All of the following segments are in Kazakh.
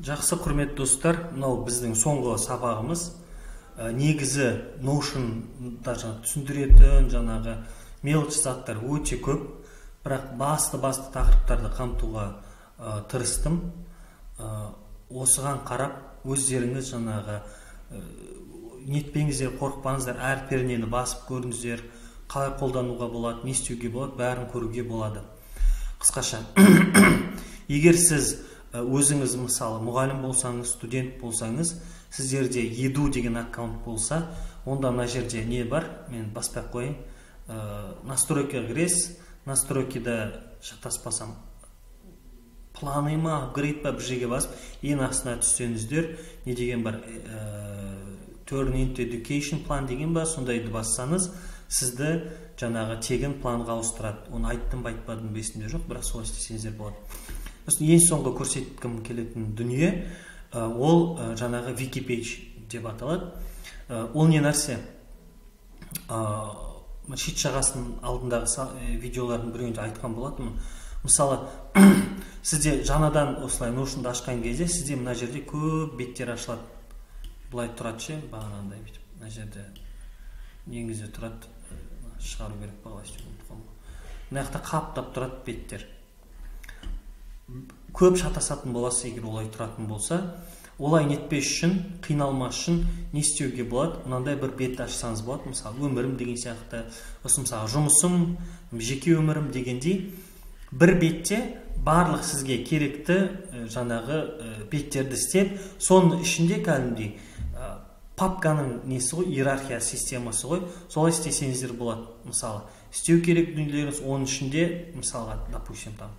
Жақсы құрметті достар, мынау біздің соңғы сабағымыз. Негізі Notion'да түсіндіретін жаңағы мелочь заттар өте көп, бірақ басты тақырыптарды қамтуға тырыстым. Осыған қарап өздеріңіз жаңағы нетпеңіздер, қорықпаңыздар, әріптерінені басып көріңіздер, қалай қолдануға болады, не істеуге болады, бәрін көруге болады. Қысқаша, егер сіз өзіңіз мысалы мұғалім болсаңыз, студент болсаңыз, сіздерде еду деген аккаунт болса, онда мына жерде не бар? Мен баспай қойын. Настройкаға кіресіз, настройкада шатаспасам планы ма, апгрейд па, бір жерге басып, ең астына түссеңіздер, не деген бар? Turn into education план деген бар, сондайды бассаңыз, сізді жаңағы тегін планға ауыстырады. Оны айттым ба айтпадым бесінде жоқ, бірақ солай істесеңіздер болады. Ең соңғы көрсеткім келетін дүние, ол жаңағы Wikipage деп аталады. Ол не нәрсе? Шет жағасының алдындағы видеолардың біреуінде айтқан болатынмын. Мысалы, сізде жаңадан осылай Notion'ды ашқан кезде, сізде мына жерде көп беттер ашылады. Бұлай тұрады ше, бағанандай бүйтіп. Мына жерде негізі тұрады, шығару керек бағалай істеуін. Мына жақта қаптап тұрады беттер. Көп шатасатын боласы, егер олай тұратын болса, олай нетпес үшін, қиналмас үшін не істеуге болады? Мынандай бір бет ашсаңыз болады, мысалы өмірім деген сияқты, осы мысалы жұмысым, жеке өмірім дегендей, бір бетте барлық сізге керекті жаңағы беттерді істеп, соның ішінде кәдімгідей папканың несі ғой, иерархия системасы ғой, солай істесеңіздер болады. Мысалы, істеу керек дүниелеріңіз, оның ішінде, мысалға, допустим, там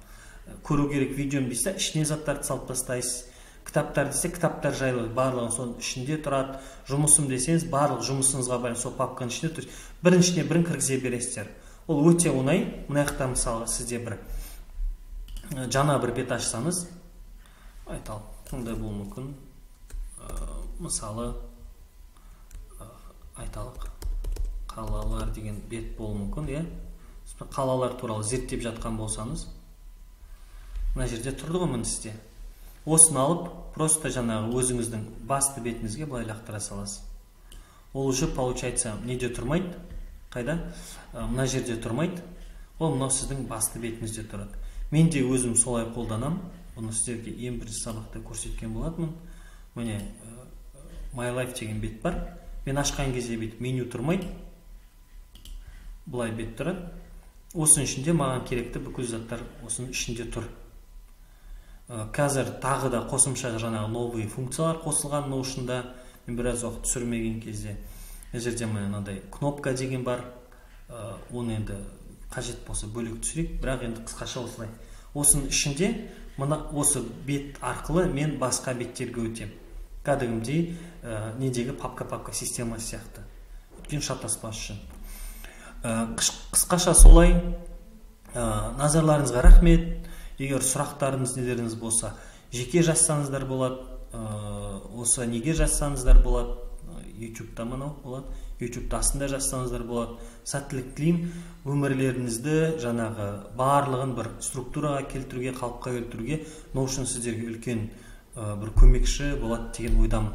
көру керек видеом дейсіз, ішіне заттарды салып тастайсыз. Кітаптар десе, кітаптар жайлы барлығын соның ішінде тұрады. Жұмысым десеңіз, барлық жұмысыңызға байланысты сол папканың ішінде тұр. Біріншіне бірін кіргізе бересіздер. Ол өте оңай. Мына жақта мысалы сізде бір жаңа бір бет ашсаңыз, айталық, қандай болуы мүмкін. Мысалы, айталық, қалалар деген бет болуы мүмкін, қалалар туралы зерттеп жатқан болсаңыз, мына жерде тұрды ғой міне сізде. Осыны алып, просто жаңағы өзіңіздің басты бетіңізге былай лақтыра саласыз. Ол уже получается неде тұрмайды? Қайда? Мына жерде тұрмайды. Ол мынау сіздің басты бетіңізде тұрады. Мен де өзім солай қолданам. Бұны сіздерге ең бірінші сабақта көрсеткен болатынмын. Міне My Life деген бет бар. Мен ашқан кезде бет меню тұрмайды. Бұлай бет тұрады. Осының ішінде маған керекті бүкіл заттар осының ішінде тұр. Қазір тағы да қосымша жаңағы новый функциялар қосылған Notion'да. Мен біраз уақыт түсірмеген кезде. Мына жерде мынандай кнопка деген бар. Оны енді қажет болса бөлек түсірейік, бірақ енді қысқаша осылай. Осының ішінде осы бет арқылы мен басқа беттерге өтем. Кәдімгідей недегі папка системасы сияқты. Өткен шатаспас үшін. Қысқаша солай. Назарларыңызға рахмет. Егер сұрақтарыңыз нелеріңіз болса, жеке жазсаңыздар болады, осы неге жазсаңыздар болады, YouTube-та мынау болады, YouTube-та астында жазсаңыздар болады. Сәттілік тілеймін, өмірлеріңізді жаңағы барлығын бір структураға келтіруге, қалыпқа келтіруге Notion сіздерге үлкен бір көмекші болады деген ойдамын.